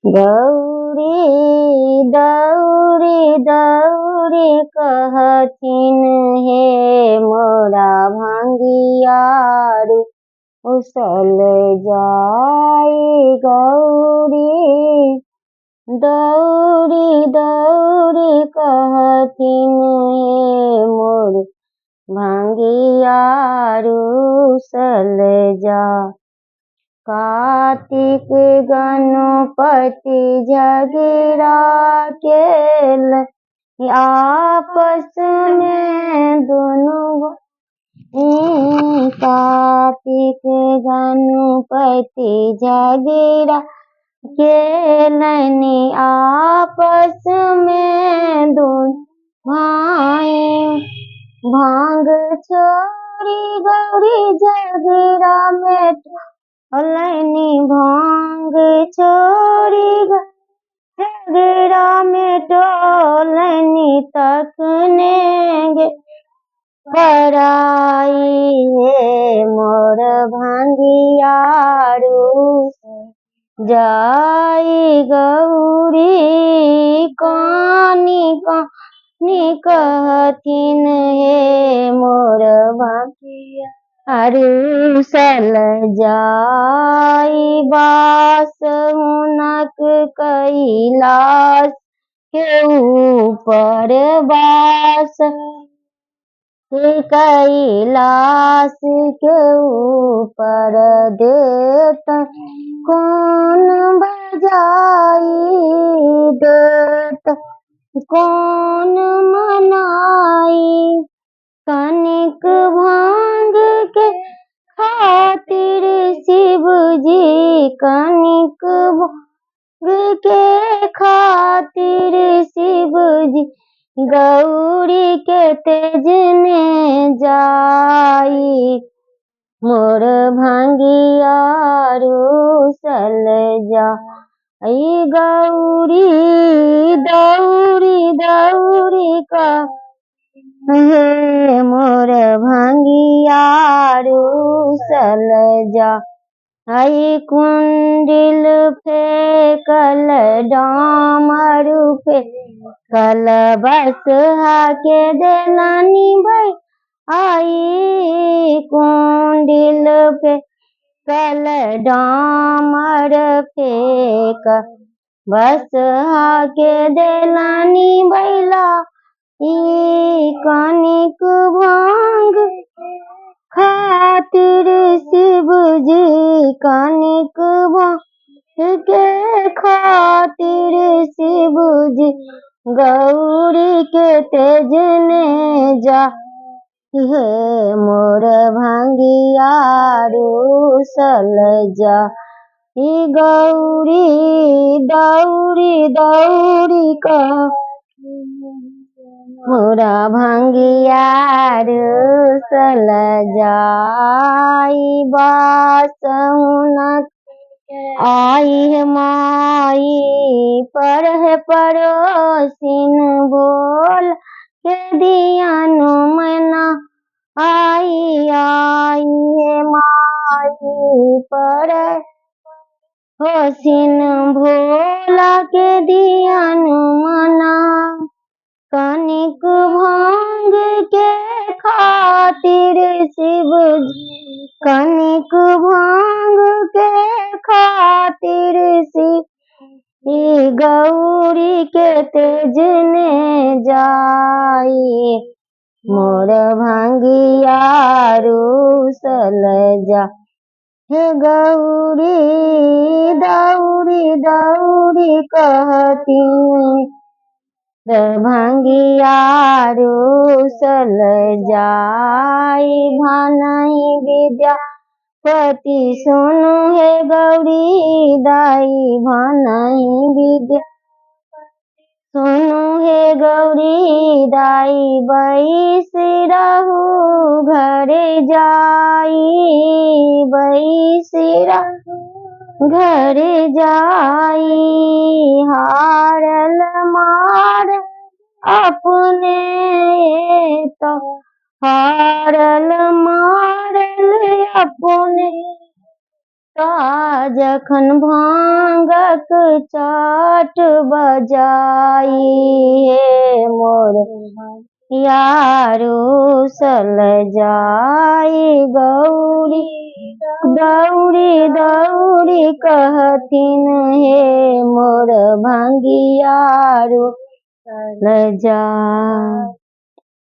गौरी दौरी दौरी कहथिन हे मोरा भंगियारू उसल जाई। गौरी दौरी दौरी कहथिन हे मोर भंगियारू उसल जा। कार्तिक गणपति झगड़ा केल आपस में दोनों। कार्तिक गणपति झगड़ा केलनि आपस में दोनों भाई। भांग छोड़ी गौरी झगड़ा में अलैनी। भांग छोड़ी झगड़ा में टोलनी तकने गे पराई हे मोर भंगियारू जाई। गौरी कानी कानी कहथिन हे मोर भंगियारू उसल जाई। बास हुनक कैलाश के ऊपर बास कैलाश के ऊपर देत कौन बजाई। देत कौन मनाई। कनिक भांग के खातिर शिव जी कनिक भांग के खातिर शिव जी गौरी के तेजने जाई। मोर भंगियारू उसल जाई। गौरी दौरी दौरी का हे मोर भंगियारू उसल जा। हई कुंडिल फेंकल डामरू फेंकल बसहा के देलनि भई आई। कुंडिल फेंकल डामर फेंक बसहा के देलनि बैला। कनिक भांग खातिर शिव जी कनिक भांग के खातिर शिव जी गौरी के तेजने जा। हे मोर भंगियारू उसल जा। गौरी दौरी दौरी कह मोरा भंगियारू उसल जाई। बास हुनक आई माई पर है पड़ोसिन बोल के दियानु मना आई। आई है माई पर होसिन भोला के दियानु मना। कनिक भांग के खातिर शिव जी कनिक भांग के खातिर शिव गौरी के तेजने जाई। मोर भंगियारू उसल जा। हे गौरी दौरी दौरी कहथिन भंगियारू उसल जाई। भानहि विद्यापति सुनु हे गौरी दाई। भानहि विद्यापति सुनु हे गौरी दाई। बैस रहू घरे जाई। बैस रहू घरे जाई। हारल मार अपने तो हारल मारल अपने जखन भांगक चाट बजाई हे मोर यारो सल जाई गौरी दौड़ी दौड़ी कहथिन हे मोर भंगियारो सल जाई।